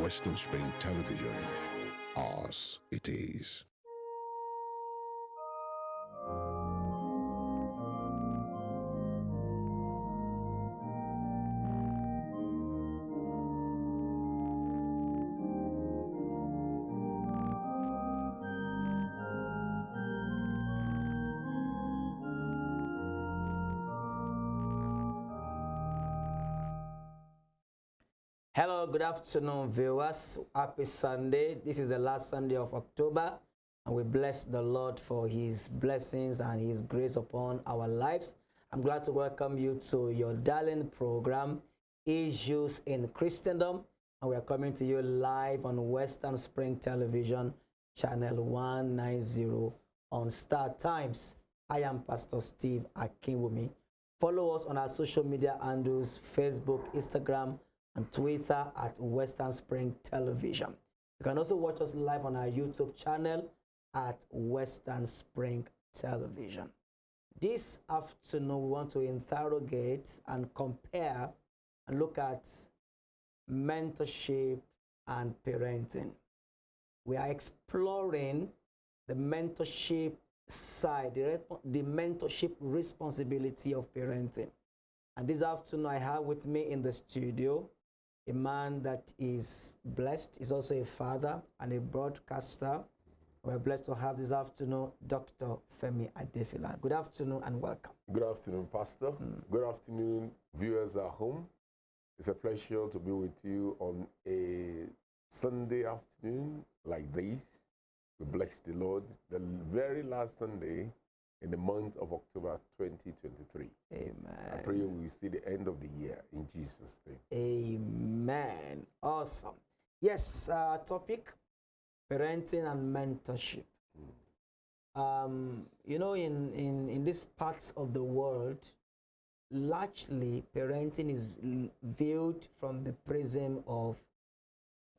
Western Spring Television. Ours it is. Hello, good afternoon, viewers. Happy Sunday. This is the last Sunday of October, and we bless the Lord for his blessings and his grace upon our lives. I'm glad to welcome you to your darling program, Issues in Christendom, and we are coming to you live on Western Spring Television, channel 190 on Star Times. I am Pastor Steve Akinwumi. Follow us on our social media handles, Facebook, Instagram, and Twitter at Western Spring Television. You can also watch us live on our YouTube channel at Western Spring Television. This afternoon, we want to interrogate and compare and look at mentorship and parenting. We are exploring the mentorship side, the mentorship responsibility of parenting. And this afternoon, I have with me in the studio a man that is blessed. He's also a father and a broadcaster. We're blessed to have this afternoon Dr. Femi Adefila. Good afternoon and welcome. Good afternoon, Pastor. Good afternoon, viewers at home. It's a pleasure to be with you on a Sunday afternoon like this. We bless the Lord. The very last Sunday in the month of October 2023. Amen. I pray we will see the end of the year in Jesus' name. Amen. Awesome. Yes, topic, parenting and mentorship. You know, in these parts of the world, largely parenting is viewed from the prism of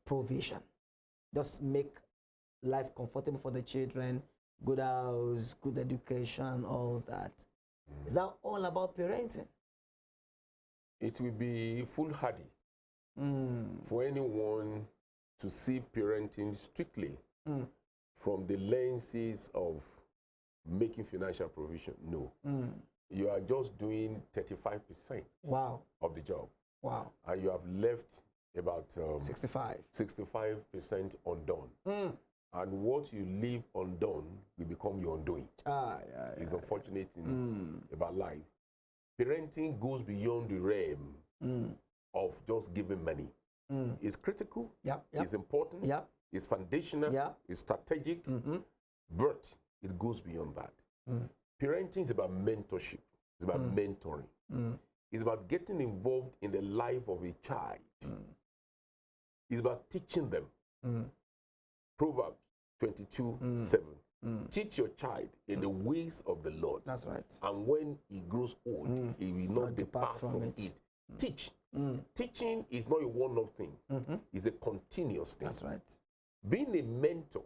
provision. Just make life comfortable for the children, good house, good education, all that. Is that all about parenting? It will be foolhardy for anyone to see parenting strictly from the lenses of making financial provision. No. You are just doing 35% Wow. of the job. Wow. And you have left about 65% undone. And what you leave undone will become your undoing. It's unfortunate about life. Parenting goes beyond the realm of just giving money. It's critical, it's important, it's foundational, it's strategic, but it goes beyond that. Parenting is about mentorship, it's about mentoring. It's about getting involved in the life of a child. It's about teaching them. Proverbs 22:7. Teach your child in the ways of the Lord. That's right. And when he grows old, he will not depart from it. Teach. Teaching is not a one-off thing. It's a continuous thing. That's right. Being a mentor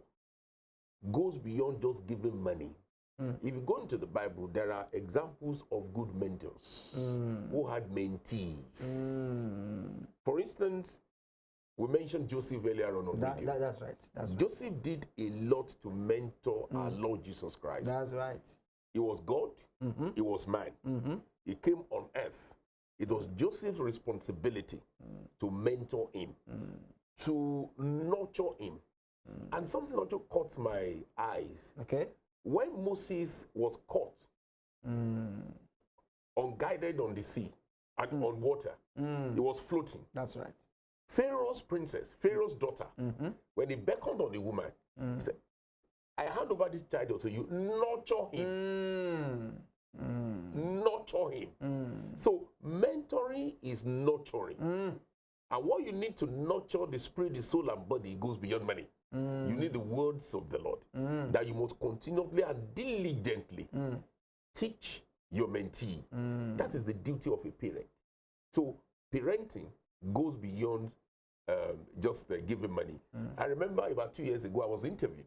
goes beyond just giving money. If you go into the Bible, there are examples of good mentors who had mentees. For instance, we mentioned Joseph earlier on video. That's right. That's right. Joseph did a lot to mentor our Lord Jesus Christ. That's right. He was God. He was man. He came on earth. It was Joseph's responsibility to mentor him, to nurture him. And something also caught my eyes. Okay. When Moses was caught, unguided on the sea and on water, he was floating. That's right. Pharaoh's princess, Pharaoh's daughter, when he beckoned on the woman, he said, I hand over this child to you, nurture him. Nurture him. So mentoring is nurturing. And what you need to nurture the spirit, the soul, and body goes beyond money. You need the words of the Lord that you must continually and diligently teach your mentee. That is the duty of a parent. So parenting goes beyond just giving money. I remember about 2 years ago, I was interviewed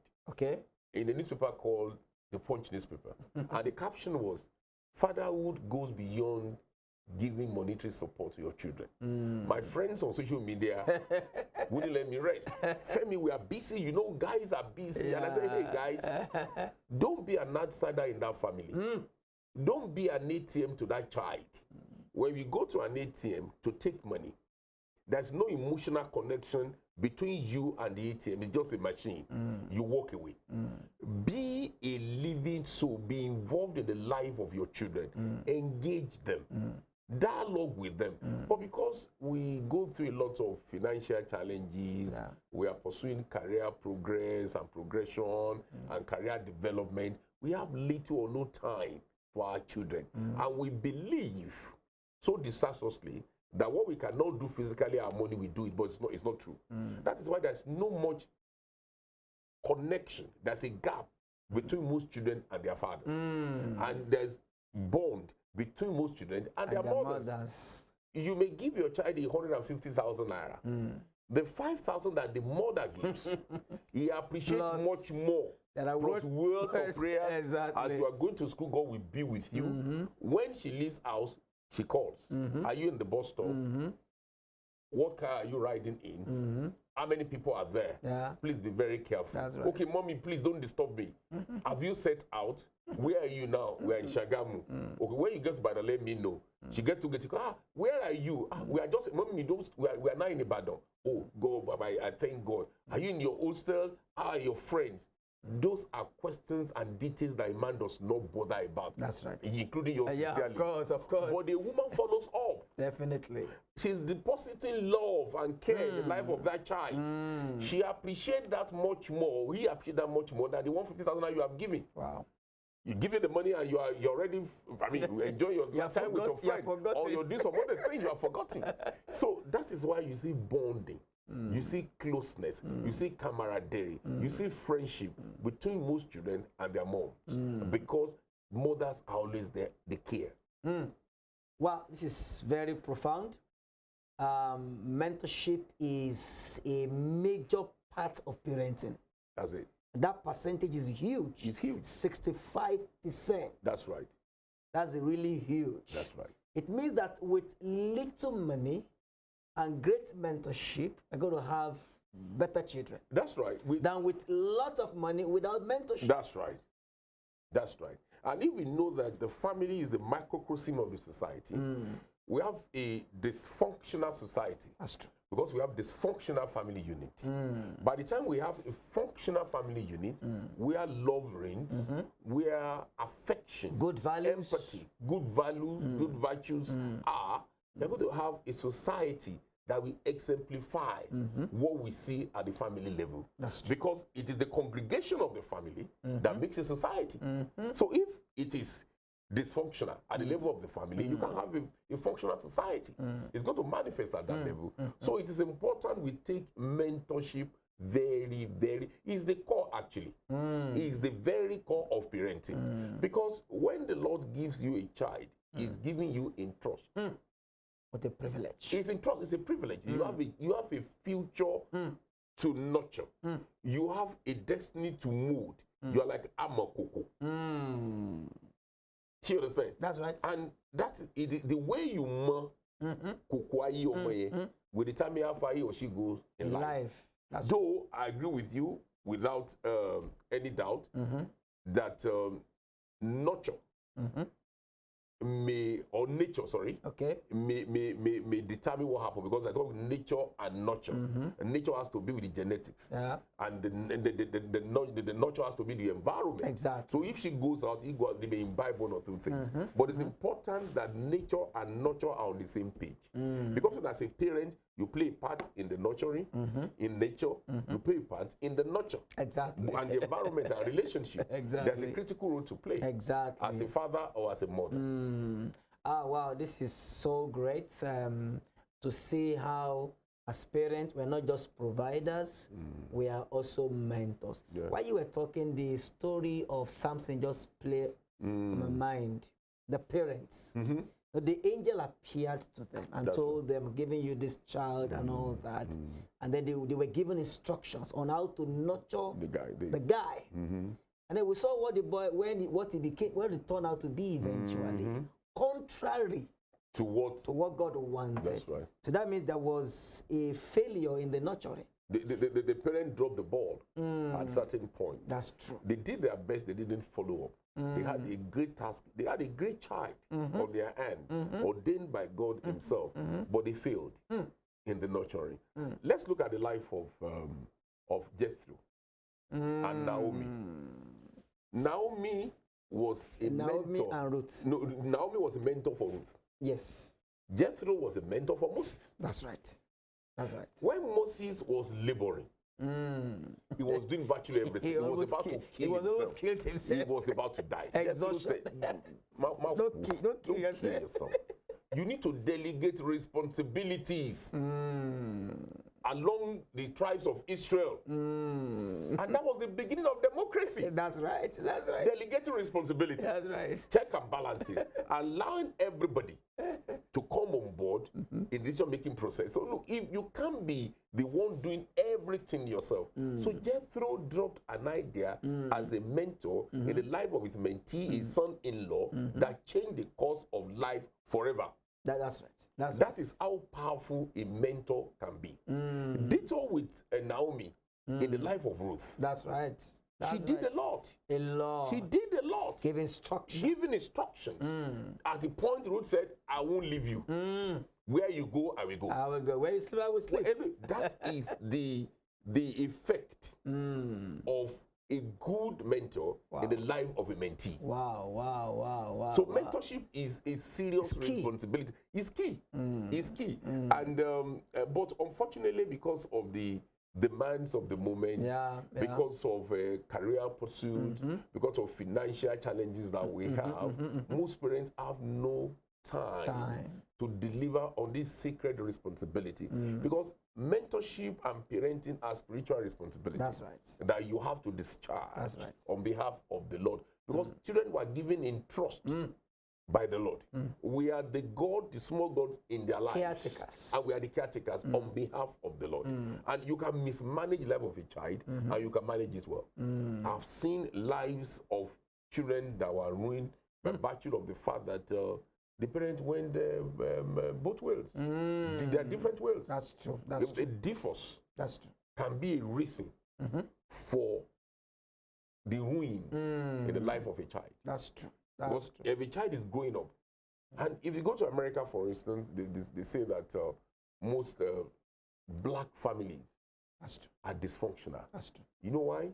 in a newspaper called The Punch newspaper. And the caption was, fatherhood goes beyond giving monetary support to your children. My friends on social media wouldn't let me rest. Femi, we are busy. You know, guys are busy. And I say, hey, guys, don't be an outsider in that family. Don't be an ATM to that child. When you go to an ATM to take money, there's no emotional connection between you and the ATM. It's just a machine. You walk away. Be a living soul. Be involved in the life of your children. Engage them. Dialogue with them. But because we go through a lot of financial challenges, we are pursuing career progress and progression and career development, we have little or no time for our children. And we believe so disastrously that what we cannot do physically, our money, we do it, but it's not true. That is why there's no much connection. There's a gap between most children and their fathers. And there's bond between most children and their mothers. You may give your child 150,000 naira. The 5,000 that the mother gives, he appreciates much more. Plus words of prayer. As you are going to school, God will be with you. When she leaves house, she calls. Are you in the bus stop? What car are you riding in? How many people are there? Please be very careful. That's right. Okay, mommy, please don't disturb me. Have you set out? Where are you now? We are in Shagamu. Okay, when you get to Ibadan, let me know. She get to where are you? We are just, mommy, we are now in Ibadan. Oh, go, bye-bye. I thank God. Are you in your hostel? How are your friends? Those are questions and details that a man does not bother about. That's right. Including your sincerely. Of course. But the woman follows up. Definitely. She's depositing love and care in the life of that child. She appreciates that much more. He appreciates that much more than the 150,000 you have given. Wow. You give it the money and you're already, you enjoy your time with your friend. Or you do some other thing you have forgotten. So that is why you see bonding. You see closeness, you see camaraderie, you see friendship between most children and their moms. Because mothers are always there, they care. Well, this is very profound. Mentorship is a major part of parenting. That's it. That percentage is huge. It's huge. 65%. That's right. That's really huge. That's right. It means that with little money and great mentorship, we're going to have better children. That's right. Than with a lot of money without mentorship. That's right. That's right. And if we know that the family is the microcosm of the society, we have a dysfunctional society. That's true. Because we have dysfunctional family unit. By the time we have a functional family unit, where love reigns, where affection, good values, empathy, good values, good virtues are, we're going to have a society that will exemplify what we see at the family level. That's true. Because it is the congregation of the family that makes a society. So if it is dysfunctional at the level of the family, you can have a functional society. It's going to manifest at that level. So it is important we take mentorship very, very, is the core actually. Is the very core of parenting. Because when the Lord gives you a child, He's giving you in trust. What a privilege. It's in trust, it's a privilege. You have a future to nurture. You have a destiny to mold. You are like Amakoko. You understand? That's right. And that's the way you will determine how far he or she goes in life. Though I agree with you without any doubt that nurture nature may determine what happens, because I talk nature and nurture. And nature has to be with the genetics, and the nurture has to be the environment. Exactly. So if she goes out, they may imbibe one or two things. But it's important that nature and nurture are on the same page, because as a parent, you play a part in the nurturing, in nature, you play a part in the nurture. Exactly. And the environment and relationship. Exactly. There's a critical role to play. Exactly. As a father or as a mother. Wow, this is so great to see how as parents, we're not just providers, we are also mentors. While you were talking, the story of Samson just played on my mind. The parents. The angel appeared to them and told them, I'm giving you this child and all that. And then they were given instructions on how to nurture the guy. And then we saw what the boy, what he turned out to be eventually. Contrary to what God wanted. That's right. So that means there was a failure in the nurturing. The parent dropped the ball at certain point. That's true. They did their best, they didn't follow up. They had a great task, they had a great child on their hand, ordained by God himself, but they failed in the nurturing. Let's look at the life of Jethro and Naomi. Naomi was a mentor. And Ruth. No, Naomi was a mentor for Ruth. Yes. Jethro was a mentor for Moses. That's right. That's right. When Moses was laboring, he was doing virtually everything. He was about to kill He was almost killed himself. He was about to die. Exhaustion. Don't kill yourself. You need to delegate responsibilities along the tribes of Israel. And that was the beginning of democracy. That's right. That's right. Delegating responsibilities. That's right. Check and balances. Allowing everybody to come on board in the decision-making process. So look, if you can't be the one doing everything yourself. So Jethro dropped an idea as a mentor in the life of his mentee, his son-in-law, that changed the course of life forever. That's right. That is how powerful a mentor can be. Ditto with Naomi in the life of Ruth. That's right. She did a lot. A lot. She did a lot. Giving instructions. Giving instructions. At the point Ruth said, I won't leave you. Where you go, I will go. I will go. Where you sleep, I will sleep. That is the effect of a good mentor in the life of a mentee. Wow. So mentorship is a serious responsibility. It's key. It's key. And but unfortunately, because of the demands of the moment, because of career pursuit, because of financial challenges that we have, most parents have no time to deliver on this sacred responsibility, because mentorship and parenting are spiritual responsibilities. That's right. That you have to discharge on behalf of the Lord, because children were given in trust by the Lord. We are the small gods in their lives. Caretakers. And we are the caretakers on behalf of the Lord. And you can mismanage the life of a child and you can manage it well. I've seen lives of children that were ruined by virtue of the fact that the parents went both ways. They are different ways. That's true. A divorce can be a reason for the ruin in the life of a child. That's true. Because if a child is growing up, and if you go to America, for instance, they say that most black families are dysfunctional. That's true. You know why?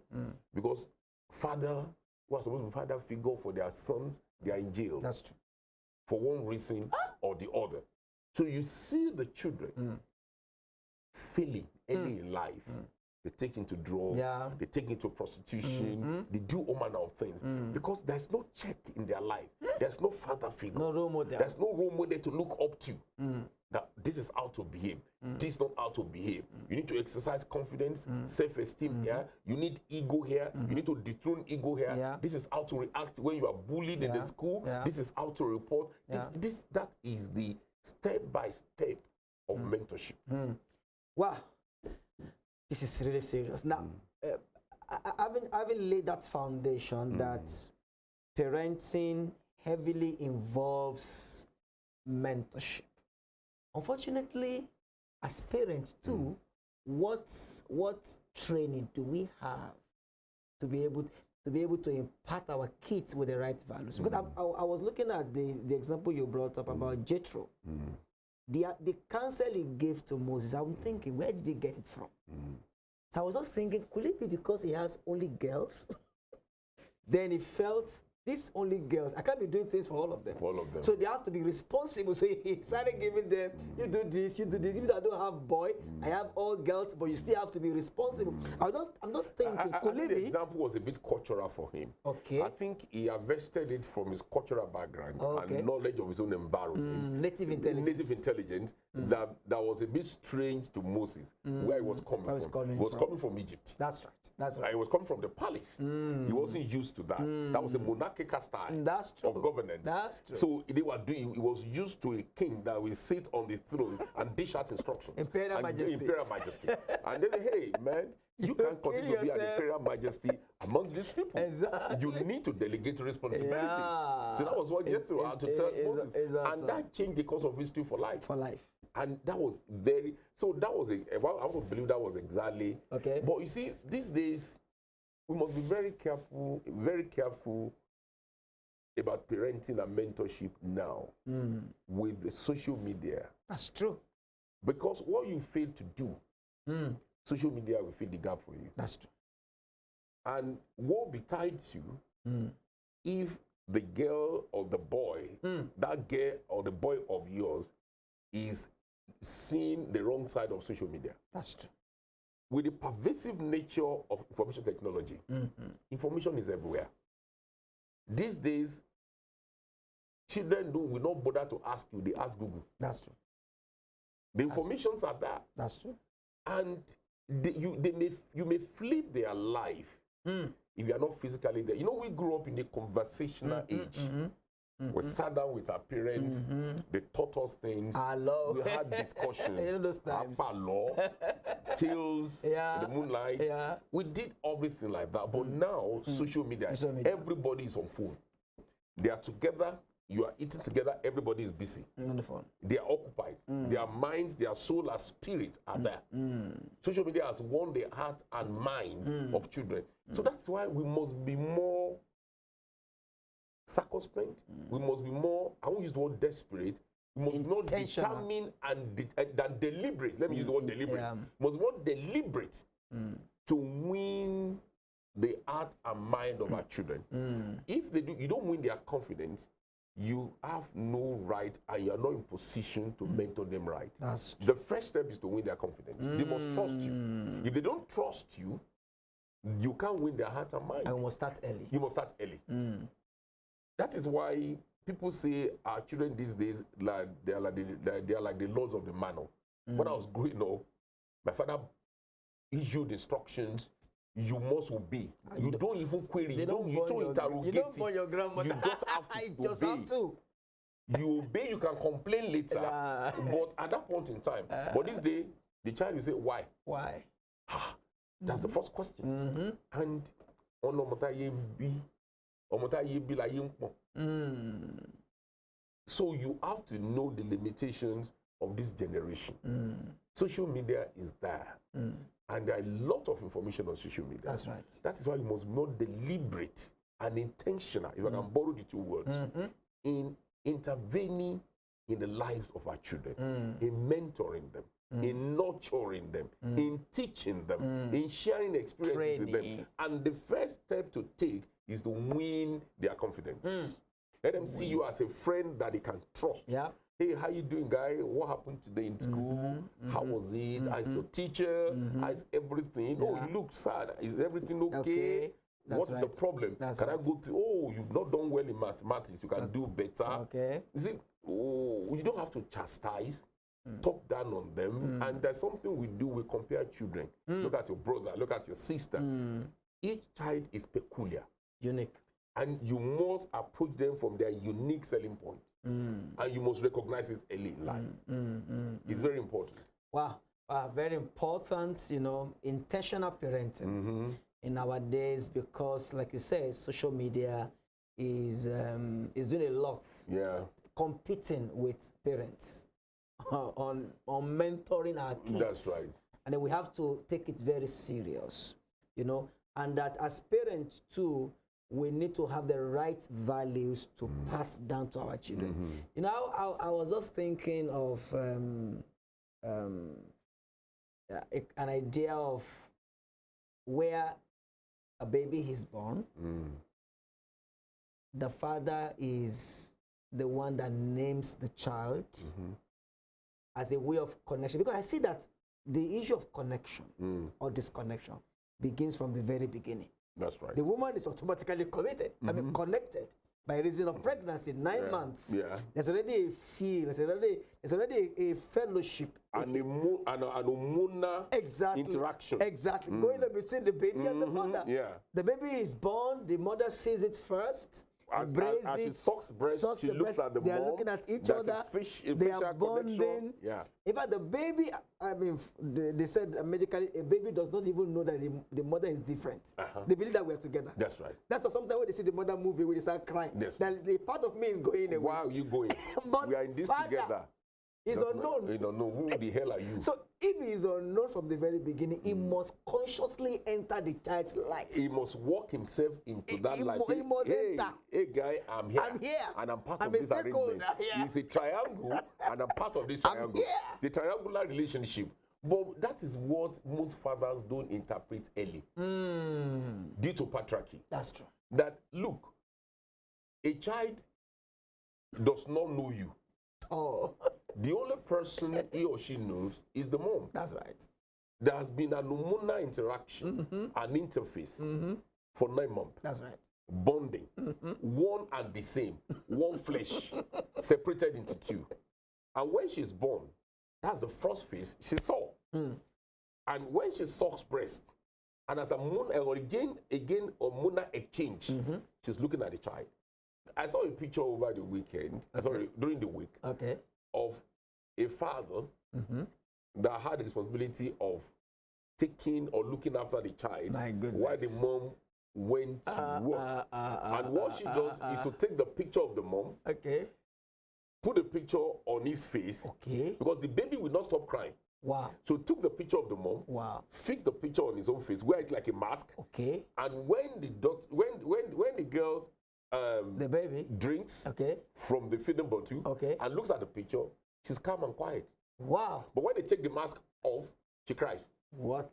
Because father, who was supposed to be father figure for their sons, they are in jail. That's true. For one reason or the other. So you see the children failing early in life. They take into drugs, they take into prostitution, they do all manner of things. Because there's no check in their life. There's no father figure. No role model. There's no role model to look up to. That this is how to behave. This is not how to behave. You need to exercise confidence, self-esteem here. You need ego here. You need to dethrone ego here. This is how to react when you are bullied in the school. This is how to report. That is the step-by-step of mentorship. Wow. This is really serious. Now, having laid that foundation that parenting heavily involves mentorship. Unfortunately, as parents too, what training do we have to be able to impart our kids with the right values? Because I was looking at the example you brought up about Jethro. The counsel he gave to Moses, I'm thinking, where did he get it from? So I was just thinking, could it be because he has only girls? Then he felt, these only girls, I can't be doing things for all of them. So they have to be responsible. So he started giving them, you do this, you do this. Even though I don't have boy, I have all girls, but you still have to be responsible. I'm just thinking, could it be? The example was a bit cultural for him. Okay. I think he harvested it from his cultural background and knowledge of his own environment. Native intelligence. That was a bit strange to Moses, where he was coming from. He was coming from Egypt. That's right. He was coming from the palace. He wasn't used to that. That was a monarchical hierarchical style That's true. of governance. That's true. So they were doing, it was used to a king that will sit on the throne and dish out instructions. Imperial Majesty. Imperial Majesty. And they say, hey, man, you can't continue to be an Imperial Majesty among these people. Exactly. You need to delegate responsibilities. Yeah. So that was what Jethro had to tell Moses. awesome. And that changed the course of history for life. For life. And that was that was I would believe that was exactly. Okay. But you see, these days, we must be very careful about parenting and mentorship now with the social media. That's true. Because what you fail to do, social media will fill the gap for you. That's true. And what betides you if the girl or the boy, that girl or the boy of yours is seeing the wrong side of social media. That's true. With the pervasive nature of information technology, information is everywhere. These days, children will not bother to ask you, they ask Google. That's true. The informations are there. That's true. And you may flip their life if you are not physically there. You know, we grew up in a conversational age. We sat down with our parents, they taught us things. Hello. We had discussions. In those times. Law, tales, in the moonlight. Yeah. We did everything like that. But now, social media, everybody is on phone. They are together. You are eating together. Everybody is busy. On the phone. They are occupied. Their minds, their soul, and spirit are there. Social media has won the heart and mind of children. So that's why we must be more circumspect. We must be more, I won't use the word desperate, we must be more determined than deliberate. Let me use the word deliberate. We must be more deliberate to win the heart and mind of our children. If you don't win their confidence, you have no right and you are not in position to mentor them right. That's true. The first step is to win their confidence. They must trust you. If they don't trust you, you can't win their heart and mind. And we must start early. You must start early. That is why people say our children these days, they are like the lords of the manor. When I was growing up, my father issued instructions. You must obey. You don't even query. You don't interrogate. You don't your grandmother. You just have to obey. Just have to. You obey. You can complain later. But at that point in time, but this day, the child will say, "Why? Why?" That's the first question. And so you have to know the limitations of this generation. Social media is there. And there are a lot of information on social media. That's right. That is why you must be more deliberate and intentional, if I can borrow the two words, in intervening in the lives of our children, in mentoring them, in nurturing them, in teaching them, in sharing experiences with them. And the first step to take is to win their confidence. Let them see you as a friend that they can trust. Yeah. Hey, how you doing, guy? What happened today in school? How was it? How's your teacher? How's everything? Oh, you look sad. Is everything okay? What's the problem? Can I go to, oh, you've not done well in mathematics. You can do better. Okay. You see, you don't have to chastise, talk down on them. And there's something we do, we compare children. Look at your brother, look at your sister. Each child is peculiar. Unique. And you must approach them from their unique selling point. And you must recognize it early in life. It's very important. Wow. Very important, you know, intentional parenting in our days, because like you say, social media is doing a lot. Yeah. Competing with parents on mentoring our kids. That's right. And then we have to take it very serious, you know, and that as parents too, we need to have the right values to pass down to our children. You know, I was just thinking of an idea of where a baby is born. The father is the one that names the child as a way of connection. Because I see that the issue of connection or disconnection begins from the very beginning. That's right. The woman is automatically committed, I mean connected by reason of pregnancy, 9 months. Yeah. There's already a feel, there's already a fellowship. And an hormonal interaction. Exactly. Going on between the baby and the mother. Yeah. The baby is born, the mother sees it first, As she sucks breast, she looks at the they mom. are looking at each There's other. A facial they are bonding. connection. Yeah. In fact, the baby, I mean, they said medically, a baby does not even know that the mother is different. They believe that we are together. That's right. That's why sometimes when they see the mother moving, they start crying. Yes. That the part of me is going away. Why are you going? But we are in this Father together. Is unknown. You don't know who the hell are you. So if he is unknown from the very beginning, he must consciously enter the child's life. He must walk himself into that life. He must enter. Hey guy, I'm here. I'm here. And I'm part I'm of a this arrangement. stakeholder. It's a triangle, and I'm part of this triangle. here. It's a triangular relationship. But that is what most fathers don't interpret early. Due to patriarchy. That's true. That, look, a child does not know you. Oh, The only person he or she knows is the mom. that's right. There has been an hormonal interaction, an interface for 9 months. That's right. Bonding, one and the same, one flesh, separated into two. And when she's born, that's the first phase she saw. And when she sucks breast, and as a again hormonal exchange, she's looking at the child. I saw a picture over the weekend, sorry, during the week, Okay. of a father that had the responsibility of taking or looking after the child My goodness. while the mom went to work. And what she does is to take the picture of the mom, Okay. put the picture on his face, Okay. because the baby will not stop crying. Wow. So took the picture of the mom, Wow. fixed the picture on his own face, wear it like a mask, Okay. and when the girl The baby. drinks Okay. from the feeding bottle Okay. and looks at the picture, she's calm and quiet. Wow. But when they take the mask off, she cries. What?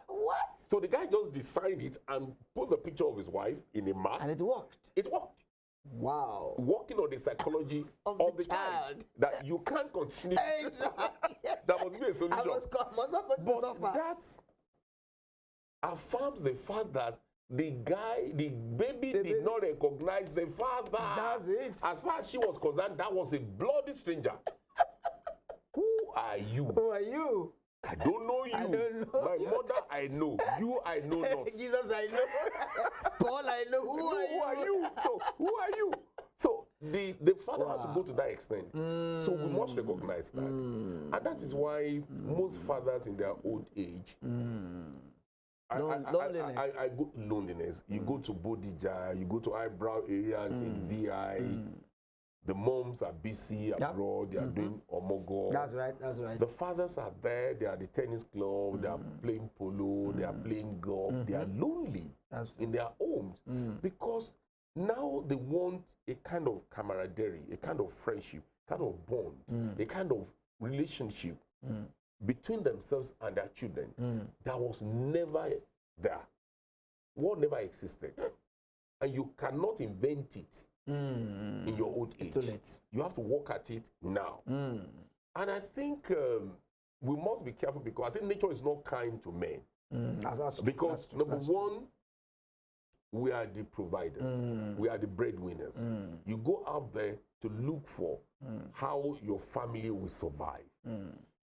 What? So the guy just designed it and put the picture of his wife in a mask. And it worked. It worked. Wow. Working on the psychology Of of the the child. child. That you can't continue. Exactly. That must be a solution. I must not go to But suffer. that affirms the fact that the baby did not recognize the father. That's it. As far as she was concerned, that was a bloody stranger. Who are you? Who are you? I don't know you. I don't know My you. mother, I know. You, I know not. Jesus, I know. Paul, I know. Who are you? So, who are you? So, the father had to go to that extent. So, we must recognize that. And that is why most fathers in their old age, Loneliness. I go loneliness. You go to Bodija, you go to eyebrow areas in VI. The moms are busy abroad, they are doing omogo. That's right. That's right. The fathers are there, they are at the tennis club, they are playing polo, they are playing golf, they are lonely That's in their homes because now they want a kind of camaraderie, a kind of friendship, kind of bond, a kind of relationship between themselves and their children that was never there. What never existed. And you cannot invent it in your old age. It's too late. You have to work at it now. And I think we must be careful because I think nature is not kind to men. That's Because true. number one, we are the providers. We are the breadwinners. You go out there to look for how your family will survive.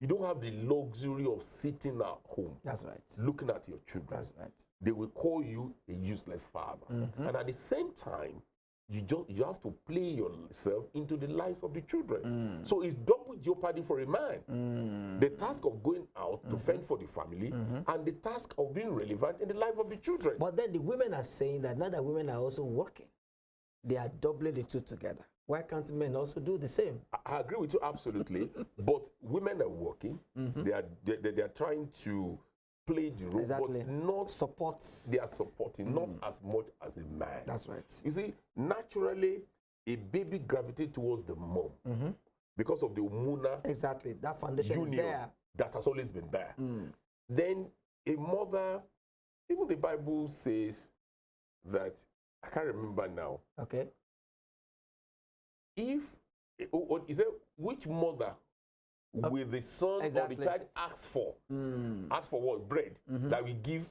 You don't have the luxury of sitting at home That's right. looking at your children. That's right. They will call you a useless father. And at the same time, you have to play yourself into the lives of the children. So it's double jeopardy for a man. The task of going out to fend for the family and the task of being relevant in the life of the children. But then the women are saying that now that women are also working, they are doubling the two together. Why can't men also do the same? I agree with you absolutely. But women are working. They are trying to play the role, Exactly. but not Supports. they are supporting, not as much as a man. That's right. You see, naturally, a baby gravitates towards the mom because of the hormonal Exactly. That foundation is union there. that has always been there. Then a mother, even the Bible says that, I can't remember now, Okay. if, is it which mother will the son Exactly. or the child ask for? Ask for what? Bread that we give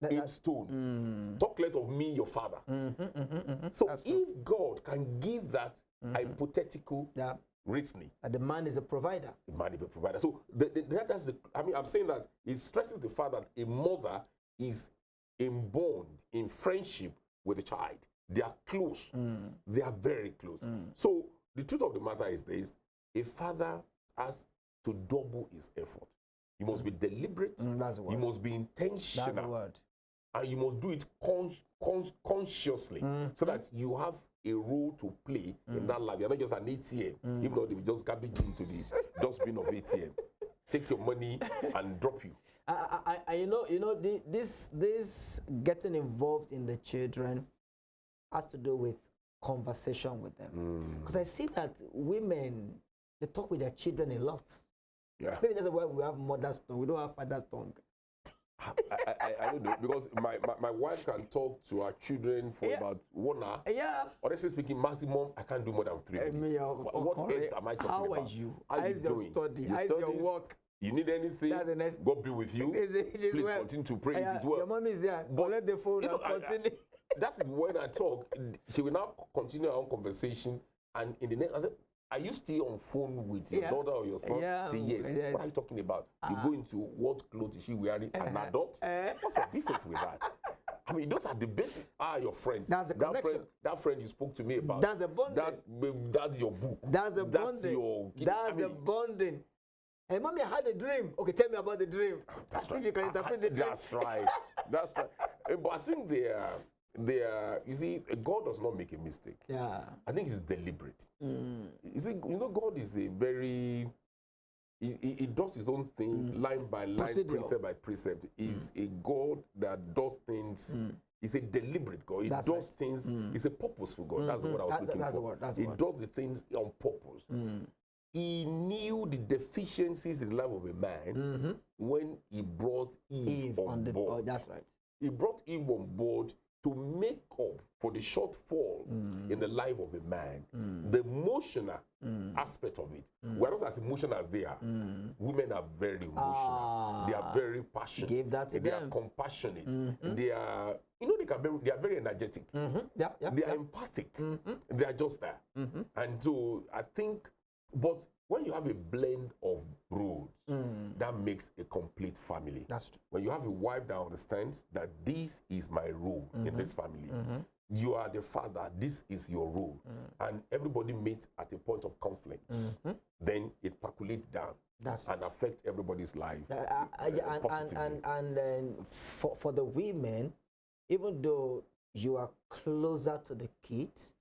him stone. Talk less of me, your father. So That's if God can give that hypothetical Yeah. reasoning, The man is a provider. the man is a provider. So that's the. I mean, I'm saying that it stresses the fact that a mother is in bond, in friendship with the child. They are close. They are very close. So the truth of the matter is this: a father has to double his effort. You must be deliberate. That's the word. You must be intentional. That's the word. And you must do it consciously, so that you have a role to play in that life. You're not just an ATM, even though they will just garbage into the dustbin of ATM, take your money and drop you. This getting involved in the children has to do with conversation with them. Because I see that women, they talk with their children a lot. Yeah. Maybe that's why we have mother's tongue. We don't have father's tongue. I don't know, because my wife can talk to her children for about 1 hour. Yeah. Honestly speaking, maximum, I can't do more than 3 minutes. What else am I talking about? How are you? How is your doing? study? Your How is your studies? work? You need anything? That's the next. God be with you. Please well. continue to pray. It is well. Your mom is here. But, Let the phone you know, and continue. That is when I talk. She will now continue our own conversation, and in the next, I said, "Are you still on phone with your daughter or your son?" Yeah. Say yes. Yes. What are you talking about? You go into what clothes is she wearing? An adult? What's your business with that? I mean, those are the basic. Your friends. That's the connection. That friend you spoke to me about. That's the bonding. That's your book. That's the bonding. That's the bonding. Hey, mommy, I had a dream. Okay, tell me about the dream. That's See right. if you can interpret the dream. That's right. That's right. But I think they are. You see, God does not make a mistake. Yeah. I think it's deliberate. You see, God is a very. He does his own thing, line by line, precept by precept. He's a God that does things. He's a deliberate God. He does things. He's a purposeful God. That's what I was looking for. He does the things on purpose. He knew the deficiencies in the life of a man when he brought Eve on board. Oh, that's right. He brought Eve on board to make up for the shortfall in the life of a man, the emotional aspect of it. We're not as emotional as they are. Women are very emotional. They are very passionate. Give that to they them. are compassionate. They are, they are very energetic. They are empathic. They are just there. And so I think, but when you have a blend of roles, that makes a complete family. That's true. When you have a wife that understands that this is my role in this family, you are the father, this is your role, and everybody meets at a point of conflict, then it percolates down and affects everybody's life positively. And then for the women, even though you are closer to the kids,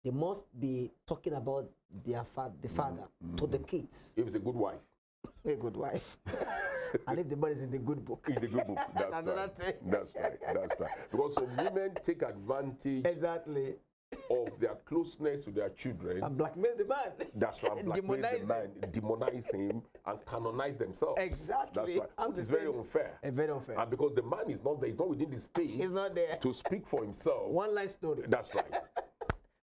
they must be talking about the father to the kids. If it's a good wife. A good wife. And if the man is in the good book. In the good book. That's right. Thing. That's right. That's right. Because some women take advantage of their closeness to their children. And blackmail the man. That's right. Blackmail the man, demonize him, and canonize themselves. Exactly. That's right. Which is very unfair. Very unfair. And because the man is not there, he's not within the space. He's not there. To speak for himself. One line story. That's right.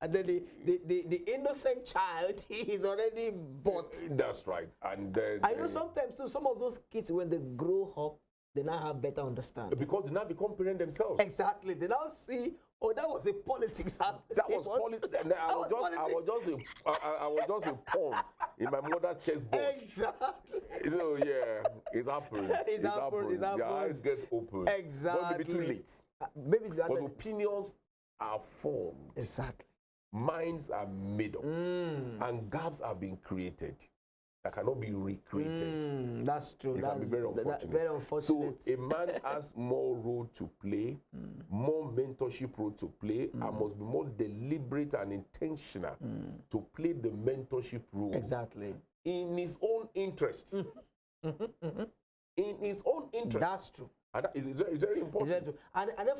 And then the innocent child, he is already bought. That's right. And then I know sometimes too, some of those kids, when they grow up, they now have better understanding. Because they now become parents themselves. Exactly. They now see, oh, that was a politics. That was politics. I was just a pawn in my mother's chessboard. Exactly. Yeah, it's happened. It's happened. The eyes get open. Exactly. But maybe too late. But opinions are formed. Exactly. Minds are made up. And gaps are being created that cannot be recreated. That's true. That's very unfortunate. So a man has more role to play, more mentorship role to play, and must be more deliberate and intentional to play the mentorship role. Exactly. In his own interest. In his own interest. That's true. And that is very, very important. It's very true. And then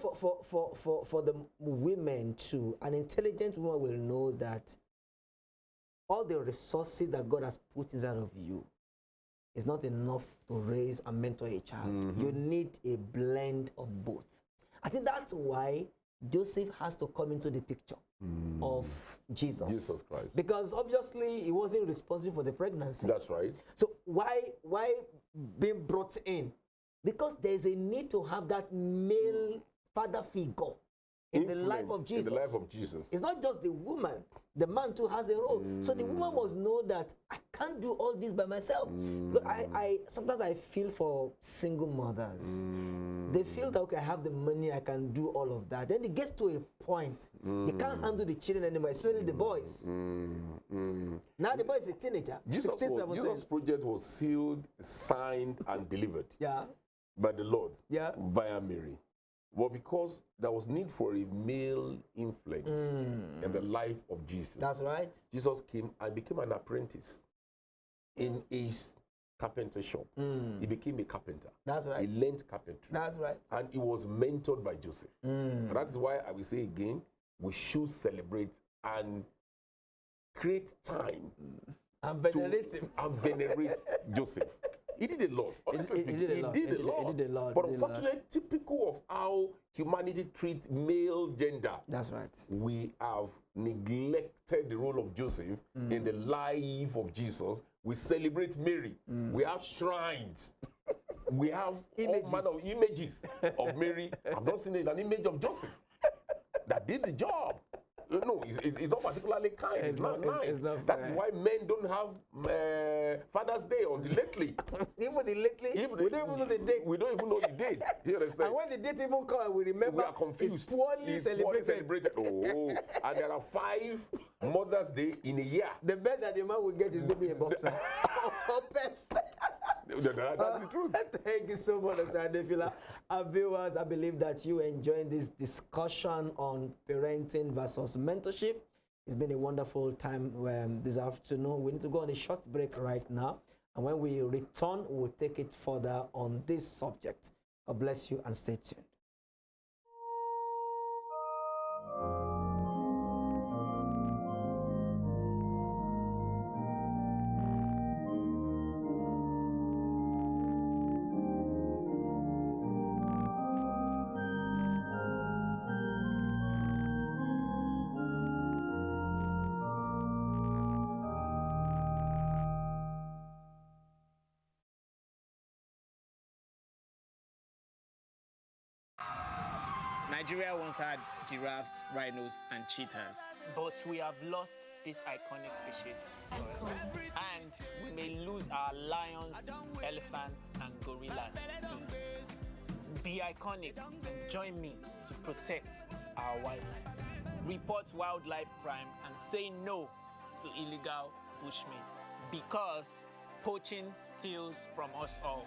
for the women too, an intelligent woman will know that all the resources that God has put inside of you is not enough to raise and mentor a child. You need a blend of both. I think that's why Joseph has to come into the picture of Jesus. Jesus Christ. Because obviously he wasn't responsible for the pregnancy. That's right. So why being brought in? Because there's a need to have that male father figure in the life of Jesus. In the life of Jesus. It's not just the woman. The man too has a role. So the woman must know that I can't do all this by myself. But I sometimes I feel for single mothers. They feel that, okay, I have the money, I can do all of that. Then it gets to a point, they can't handle the children anymore, especially the boys. Now the boy is a teenager, 16, 17. Jesus' project was sealed, signed, and delivered by the Lord via Mary. Well, because there was need for a male influence in the life of Jesus. That's right. Jesus came and became an apprentice in his carpenter shop. He became a carpenter. That's right. He learned carpentry. That's right. And he was mentored by Joseph. And that is why I will say again, we should celebrate and create time and venerate him. And venerate Joseph. He did a lot. Honestly, he did a lot. But unfortunately, typical of how humanity treats male gender. That's right. We have neglected the role of Joseph in the life of Jesus. We celebrate Mary. We have shrines. We have all manner of images of Mary. I've not seen an image of Joseph that did the job. No, it's not particularly kind. It's not nice. That's why men don't have Father's Day until lately. Even lately, we don't even know the date. We don't even know the date. You understand? And when the date even comes, we remember. We are confused. It's poorly celebrated. Oh, and there are 5 Mother's Day in a year. The best that the man will get is maybe a boxer. That's the truth. Thank you so much, Mr. Adefila. Our viewers, I believe that you enjoyed this discussion on parenting versus mentorship. It's been a wonderful time this afternoon. We need to go on a short break right now. And when we return, we'll take it further on this subject. God bless you and stay tuned. Nigeria once had giraffes, rhinos, and cheetahs. But we have lost this iconic species. And we may lose our lions, elephants, and gorillas too. Be iconic and join me to protect our wildlife. Report wildlife crime and say no to illegal bushmeat, because poaching steals from us all.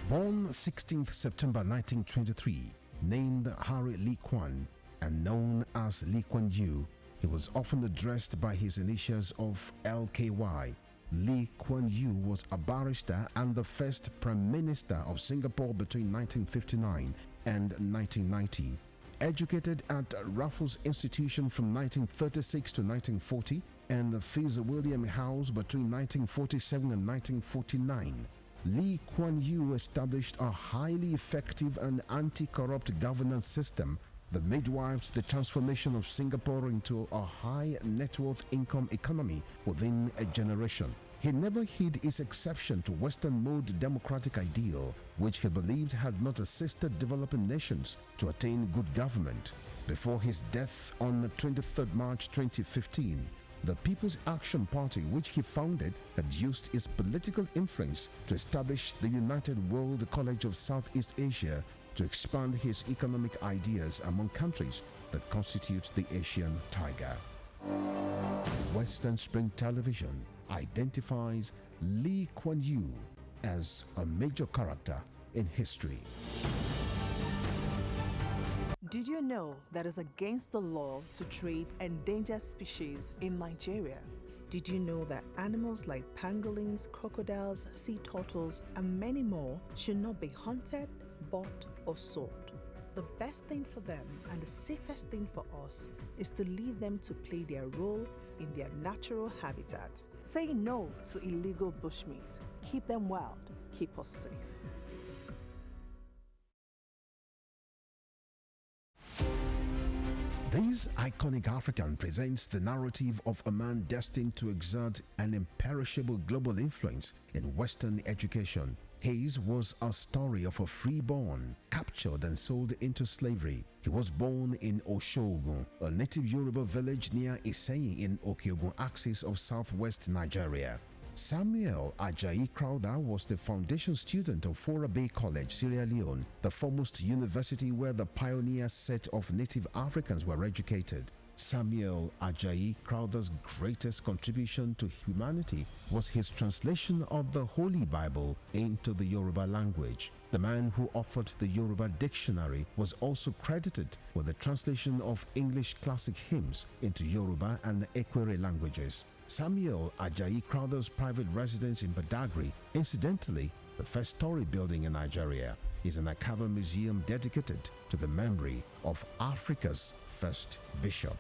Born 16th September 1923, named Harry Lee Kwan and known as Lee Kuan Yew, he was often addressed by his initials of LKY. Lee Kuan Yew was a barrister and the first Prime Minister of Singapore between 1959 and 1990. Educated at Raffles Institution from 1936 to 1940 and the Fitzwilliam House between 1947 and 1949. Lee Kuan Yew established a highly effective and anti-corrupt governance system that midwives the transformation of Singapore into a high net worth income economy within a generation. He never hid his exception to Western mode democratic ideal, which he believed had not assisted developing nations to attain good government. Before his death on 23rd March 2015, the People's Action Party, which he founded, had used his political influence to establish the United World College of Southeast Asia to expand his economic ideas among countries that constitute the Asian Tiger. Western Spring Television identifies Lee Kuan Yew as a major character in history. Did you know that it's against the law to trade endangered species in Nigeria? Did you know that animals like pangolins, crocodiles, sea turtles, and many more should not be hunted, bought, or sold? The best thing for them and the safest thing for us is to leave them to play their role in their natural habitat. Say no to illegal bushmeat. Keep them wild. Keep us safe. This iconic African presents the narrative of a man destined to exert an imperishable global influence in Western education. His was a story of a freeborn, captured and sold into slavery. He was born in Oshogun, a native Yoruba village near Iseyin in Okeogun axis of southwest Nigeria. Samuel Ajayi Crowther was the foundation student of Fora Bay College, Sierra Leone, the foremost university where the pioneer set of native Africans were educated. Samuel Ajayi Crowther's greatest contribution to humanity was his translation of the Holy Bible into the Yoruba language. The man who authored the Yoruba dictionary was also credited with the translation of English classic hymns into Yoruba and the Ekwere languages. Samuel Ajayi Crowther's private residence in Badagry, incidentally the first story building in Nigeria, is an Akava museum dedicated to the memory of Africa's first bishop.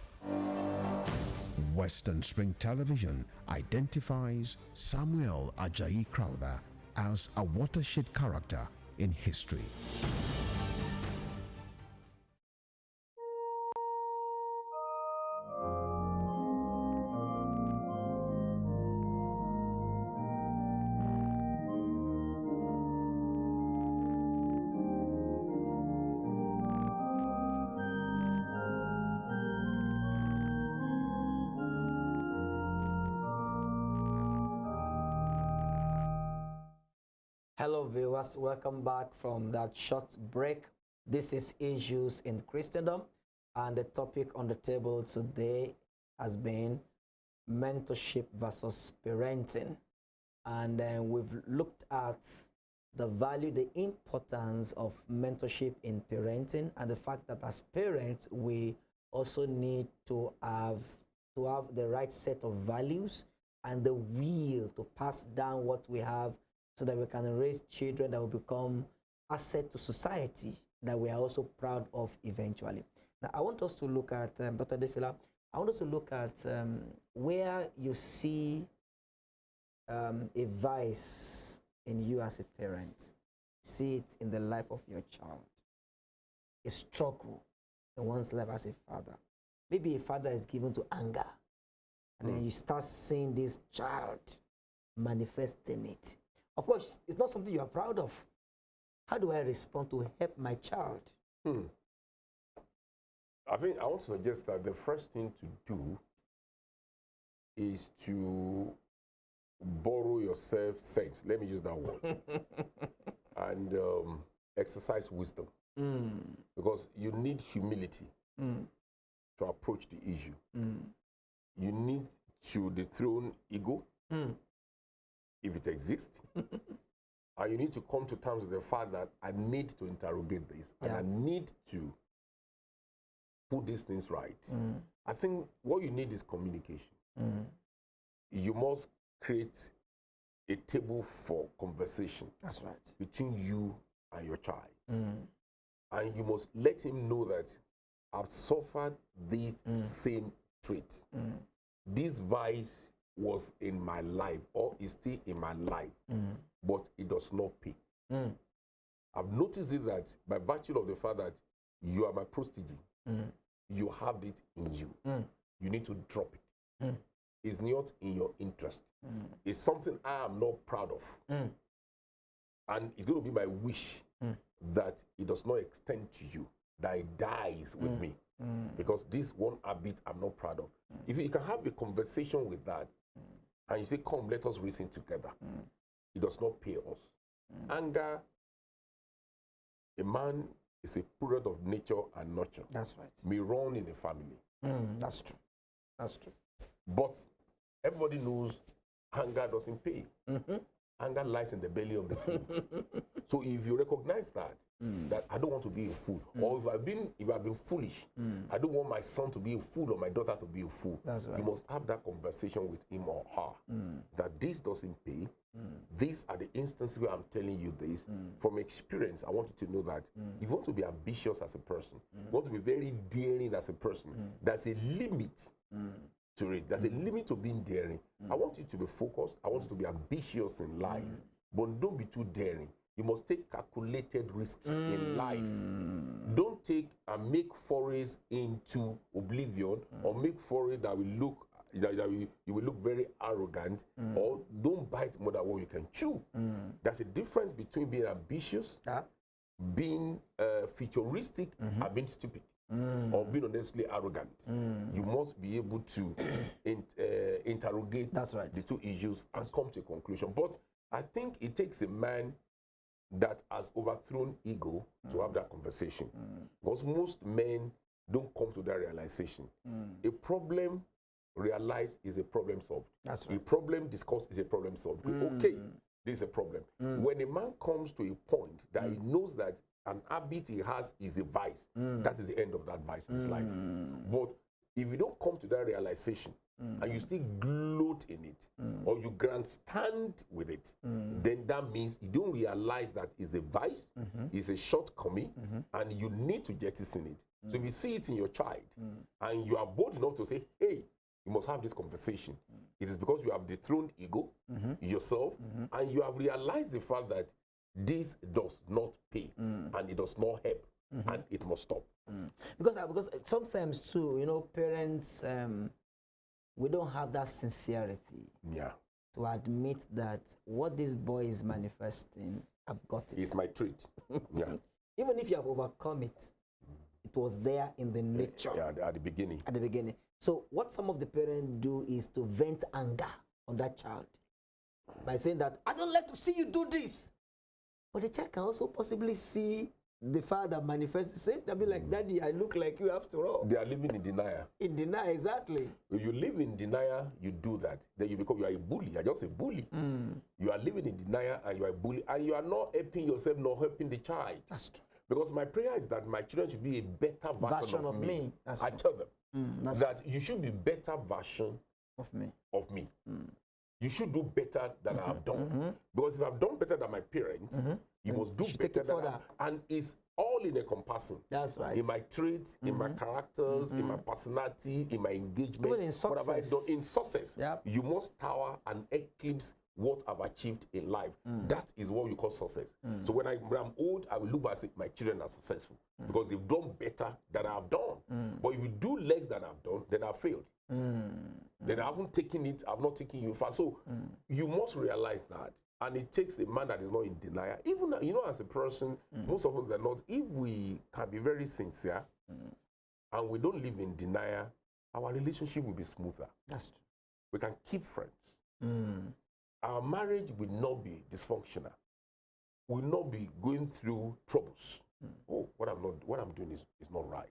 Western Spring Television identifies Samuel Ajayi Crowther as a watershed character in history. Hello viewers, welcome back from that short break. This is Issues in Christendom, and the topic on the table today has been mentorship versus parenting. And we've looked at the value, the importance of mentorship in parenting, and the fact that as parents, we also need to have the right set of values and the will to pass down what we have, so that we can raise children that will become asset to society that we are also proud of eventually. Now, I want us to look at, Dr. Defila, I want us to look at where you see a vice in you as a parent. See it in the life of your child. A struggle in one's life as a father. Maybe a father is given to anger, and then you start seeing this child manifesting it. Of course, it's not something you are proud of. How do I respond to help my child? I think I want to suggest that the first thing to do is to borrow yourself sense. Let me use that word. And exercise wisdom. Because you need humility to approach the issue. You need to dethrone ego. If it exists, and you need to come to terms with the fact that I need to interrogate this, and I need to put these things right. I think what you need is communication. You must create a table for conversation. That's right. Between you and your child. And you must let him know that I've suffered this same trait. This vice was in my life, or is still in my life, but it does not pay. I've noticed it that by virtue of the fact that you are my prodigy, you have it in you. You need to drop it. It's not in your interest. It's something I am not proud of. And it's going to be my wish that it does not extend to you, that it dies with me. Because this one habit I'm not proud of. If you can have a conversation with that, and you say, come, let us reason together. It does not pay us. Anger, a man is a product of nature and nurture. That's right. May run in a family. That's true. That's true. But everybody knows anger doesn't pay. Anger lies in the belly of the fool. So if you recognize that, that I don't want to be a fool, or if I've been foolish, I don't want my son to be a fool or my daughter to be a fool. That's right. You must have that conversation with him or her, that this doesn't pay. These are the instances where I'm telling you this. From experience, I want you to know that if you want to be ambitious as a person, you want to be very daring as a person, there's a limit to it. There's a limit to being daring. I want you to be focused. I want you to be ambitious in life, but don't be too daring. You must take calculated risks in life. Don't take and make forays into oblivion or make forays that will look you will look very arrogant, or don't bite more than what you can chew. There's a difference between being ambitious, being futuristic, and being stupid, or being honestly arrogant. You must be able to interrogate the two issues and come to a conclusion. But I think it takes a man that has overthrown ego to have that conversation. Because most men don't come to that realization. A problem realized is a problem solved. That's right. A problem discussed is a problem solved. Okay, this is a problem. When a man comes to a point that he knows that an habit he has is a vice, that is the end of that vice in his life. But if you don't come to that realization, and you still gloat in it, or you grandstand with it, then that means you don't realize that it's a vice, it's a shortcoming, and you need to jettison it. So if you see it in your child, and you are bold enough to say, hey, you must have this conversation, it is because you have dethroned ego, yourself, and you have realized the fact that this does not pay, and it does not help, and it must stop. Because sometimes too, you know, parents, we don't have that sincerity to admit that what this boy is manifesting, I've got it. It's my trait. Even if you have overcome it, it was there in the nature. At the beginning. At the beginning. So what some of the parents do is to vent anger on that child by saying that, I don't like to see you do this. But the child can also possibly see the father manifest the same time, be like, Daddy, I look like you after all. They are living in denial. In denial, exactly. When you live in denial, you do that. Then you are a bully. You're just a bully. You are living in denial and you are a bully, and you are not helping yourself nor helping the child. That's true. Because my prayer is that my children should be a better version of me. I tell them that you should be better version of me. You should do better than I have done. Because if I've done better than my parents, you must do better than and it's all in a compassing. That's right. In my traits, in my characters, in my personality, in my engagement. Even in success. What have I done? In success. You must tower and eclipse what I've achieved in life. That is what you call success. So when I'm old, I will look back and say, my children are successful because they've done better than I've done. But if you do less than I've done, then I've failed. Then I haven't taken it, I've not taken you far. So you must realize that. And it takes a man that is not in denial. Even, you know, as a person, most of us are not. If we can be very sincere and we don't live in denial, our relationship will be smoother. That's true. We can keep friends. Our marriage will not be dysfunctional. Will not be going through troubles. Oh, what I'm doing is not right.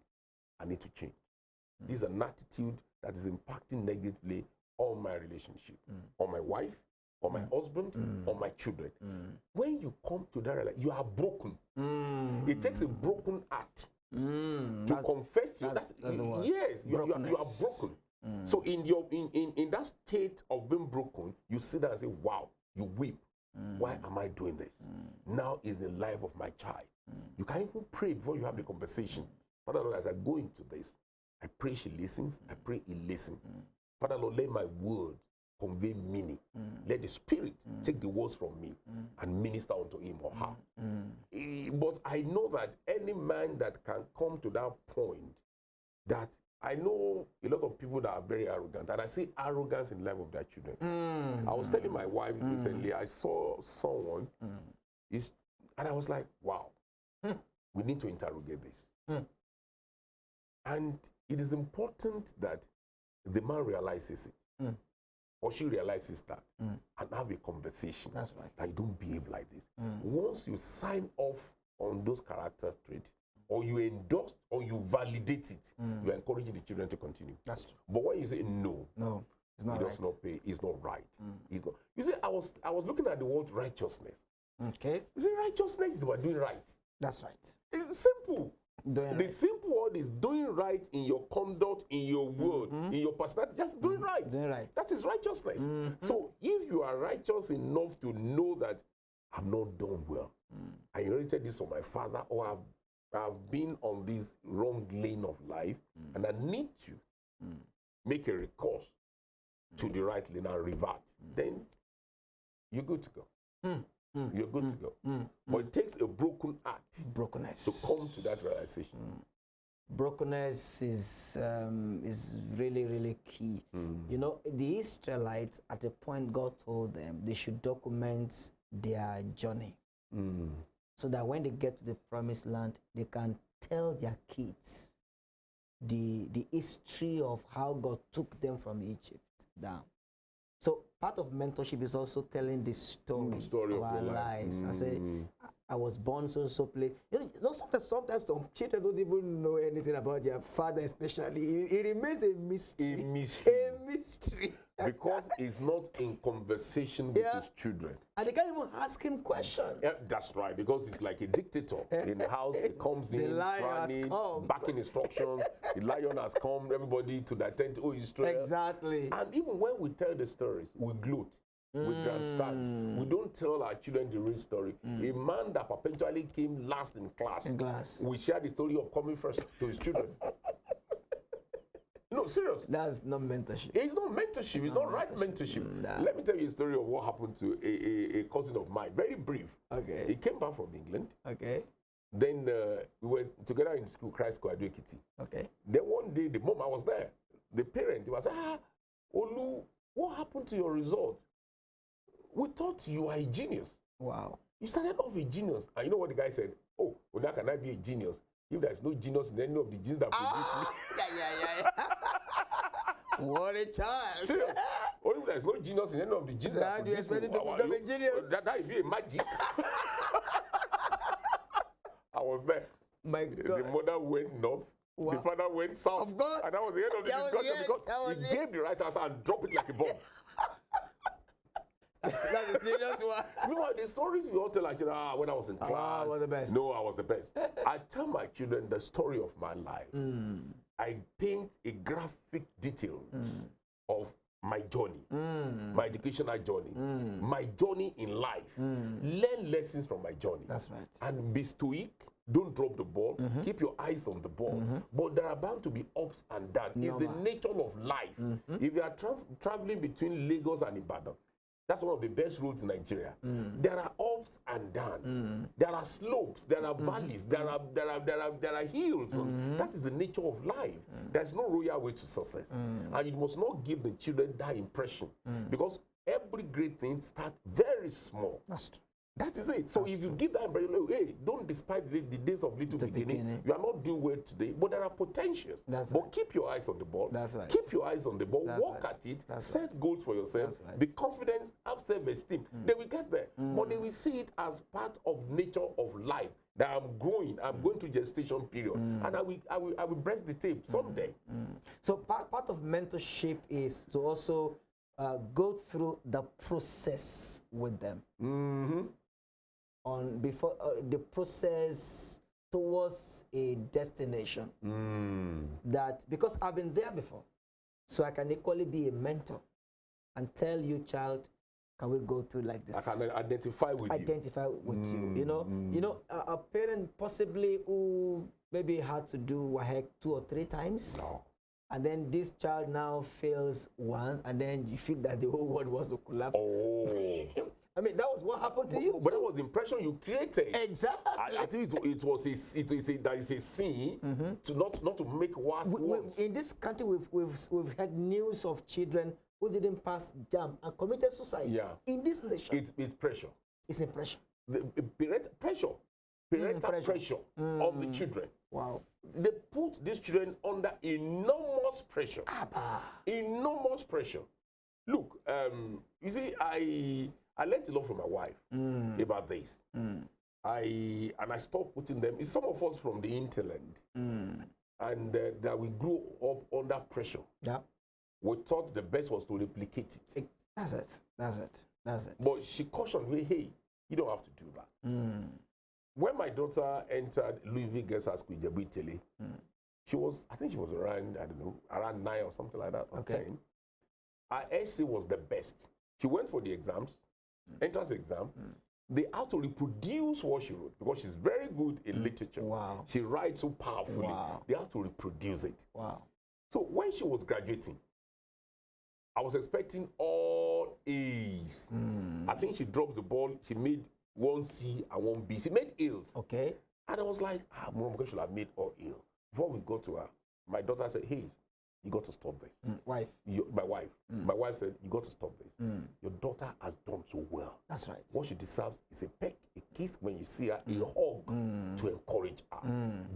I need to change. This is an attitude that is impacting negatively on my relationship, on my wife, on my husband, on my children. When you come to that, you are broken. It takes a broken heart to confess you that yes, you are broken. So in that state of being broken, you sit there and say, wow, you weep. Why am I doing this? Now is the life of my child. You can't even pray before you have the conversation. Father Lord, as I go into this, I pray she listens, I pray he listens. Father Lord, let my words convey meaning. Let the Spirit take the words from me and minister unto him or her. But I know that any man that can come to that point, that I know a lot of people that are very arrogant, and I see arrogance in the life of their children. I was telling my wife recently, I saw someone, and I was like, wow, we need to interrogate this. And it is important that the man realizes it, or she realizes that, and have a conversation. That's right. That you don't behave like this. Once you sign off on those character traits, or you endorse, or you validate it, you are encouraging the children to continue. That's true. But when you say no, it's not it does not pay, it's not right. It's not. You see, I was looking at the word righteousness. Okay. You see, righteousness is about doing right. That's right. It's simple. The simple word is doing right in your conduct, in your word, in your personality. Just doing right. Doing right. That is righteousness. So if you are righteous enough to know that I've not done well, I inherited this from my father, or I've been on this wrong lane of life, and I need to make a recourse to the right lane and revert, then you're good to go. You're good to go. But it takes a broken heart brokenness to come to that realization. brokenness is really, really key. You know, the Israelites, at a point, God told them they should document their journey so that when they get to the promised land, they can tell their kids the history of how God took them from Egypt down. So part of mentorship is also telling the story of our lives. I say, I was born so place. You know, sometimes some children don't even know anything about their father, especially. It remains a mystery. A mystery. Because he's not in conversation with his children. And they can't even ask him questions. Yeah, that's right, because he's like a dictator in the house. He comes in, backing instructions. The lion has come, everybody to the tent, Israel. Exactly. And even when we tell the stories, we gloat. We grandstand. We don't tell our children the real story. A man that perpetually came last in class. We share the story of coming first to his children. No, serious. That's not mentorship. It's not mentorship. It's not right mentorship. Nah. Let me tell you a story of what happened to a cousin of mine. Very brief. Okay. He came back from England. Okay. Then we were together in school, Christ School, Adwekiti. Okay. Then one day, the mom, I was there. The parent, he was Olu, what happened to your result? We thought you were a genius. Wow. You started off a genius. And you know what the guy said? Oh, well, now can I be a genius? If there's no genius in any of the genes that produce me. Yeah. What a child. Serious. Only if there's no genius in any of the genes so how do you expect it to become a genius? That would be a magic. I was there. My God. The mother went north. Wow. The father went south. Of course. And that was the end of the discussion because he gave the right answer and dropped it like a bomb. That's a serious one. Meanwhile, the stories we all tell our children, when I was in class. I was the best. No, I was the best. I tell my children the story of my life. I paint a graphic details of my journey, my educational journey, my journey in life. Learn lessons from my journey. That's right. And be stoic. Don't drop the ball. Keep your eyes on the ball. But there are bound to be ups and downs. It's the nature of life. If you are traveling between Lagos and Ibadan, that's one of the best roads in Nigeria. There are ups and downs. There are slopes. There are valleys. There are hills. That is the nature of life. There's no royal way to success. And you must not give the children that impression. Because every great thing starts very small. That's true. That is it. So if you give that impression, hey, don't despise the days of little beginning. You are not doing well today, but there are potentials. But keep your eyes on the ball. That's right. Keep your eyes on the ball. Work at it. Set goals for yourself. Be confident. Have self-esteem. They will get there. But they will see it as part of nature of life. That I'm growing. I'm going through gestation period, and I will breast the tape someday. So part of mentorship is to also go through the process with them. On before the process towards a destination. That because I've been there before, so I can equally be a mentor and tell you, child, can we go through like this? I can identify with you. You know, a parent possibly who maybe had to do WAHEC 2 or 3 times. No. And then this child now fails once, and then you feel that the whole world wants to collapse. Oh. I mean, that was what happened to you. But that was the impression you created. Exactly. I think it is a sin to not to make worse. In this country, we've had news of children who didn't pass JAMB and committed suicide. Yeah. In this nation. It's pressure. It's in pressure. Parental pressure on the children. Wow. They put these children under enormous pressure. Enormous pressure. Look, you see, I learned a lot from my wife about this. I stopped putting them. Some of us from the hinterland, and that we grew up under pressure. Yeah, we thought the best was to replicate it. That's it. But she cautioned me, hey, you don't have to do that. When my daughter entered Louisville Girls High School, Italy, I think she was around, I don't know, around 9 or something like that, or 10. Her essay was the best. She went for the exams, entrance exam. They had to reproduce what she wrote because she's very good in literature. Wow. She writes so powerfully. Wow. They had to reproduce it. Wow. So when she was graduating, I was expecting all A's. I think she dropped the ball. She made 1 C and 1 B. She made A's. Okay. And I was like, Mom, I should have made all A's. Before we go to her, my daughter said, hey, you got to stop this. Wife. My wife. My wife said, you got to stop this. Your daughter has done so well. That's right. What she deserves is a peck, a kiss when you see her, a hug to encourage her.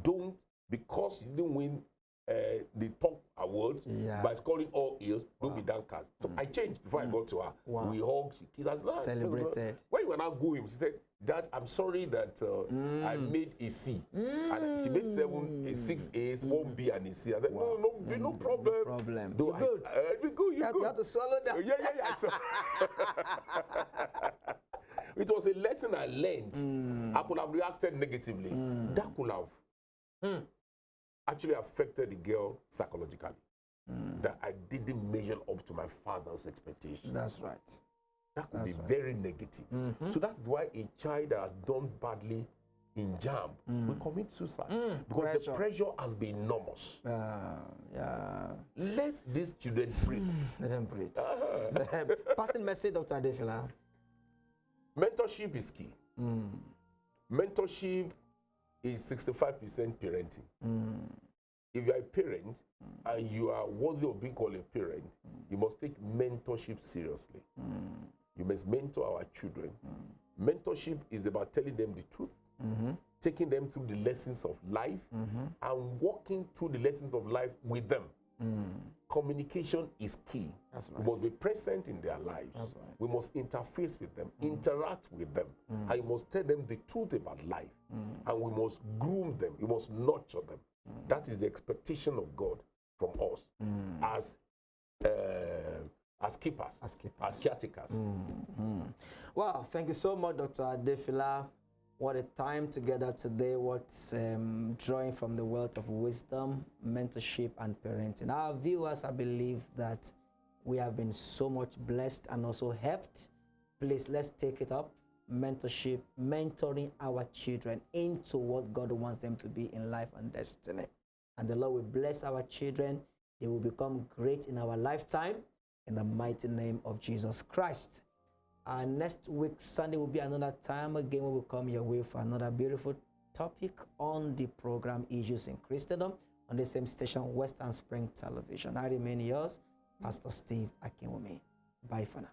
Don't, because you didn't win the top awards by scoring all A's, don't be downcast. So I changed before I got to her. We hugged, she kissed us. Celebrated. When you were not going, she said, Dad, I'm sorry that I made a C. And she made 6 A's, 1 B, and a C. I said, no problem. No problem. You're good. You're good. You have to swallow that. Yeah. So it was a lesson I learned. I could have reacted negatively. That could have actually affected the girl psychologically. That I didn't measure up to my father's expectations. That's right. That could be very negative. So that is why a child that has done badly in JAM will commit suicide. Because the pressure has been enormous. Let these children breathe. Let them breathe. Parting message, Dr. Adefila. Mentorship is key. Mentorship is 65% parenting. If you are a parent and you are worthy of being called a parent, you must take mentorship seriously. You must mentor our children. Mentorship is about telling them the truth, taking them through the lessons of life, and walking through the lessons of life with them. Communication is key. That's right. We must be present in their lives. That's right. We must interface with them, interact with them, and you must tell them the truth about life. And we must groom them. We must nurture them. That is the expectation of God from us as keepers, as caretakers. Wow, thank you so much, Dr. Adefila. What a time together today. What's drawing from the wealth of wisdom, mentorship, and parenting. Our viewers, I believe that we have been so much blessed and also helped. Please, let's take it up. Mentorship, mentoring our children into what God wants them to be in life and destiny. And the Lord will bless our children. They will become great in our lifetime in the mighty name of Jesus Christ. Next week, Sunday, will be another time again. We will come your way for another beautiful topic on the program Issues in Christendom on the same station, Western Spring Television. I remain yours, Pastor Steve Akinwumi. Bye for now.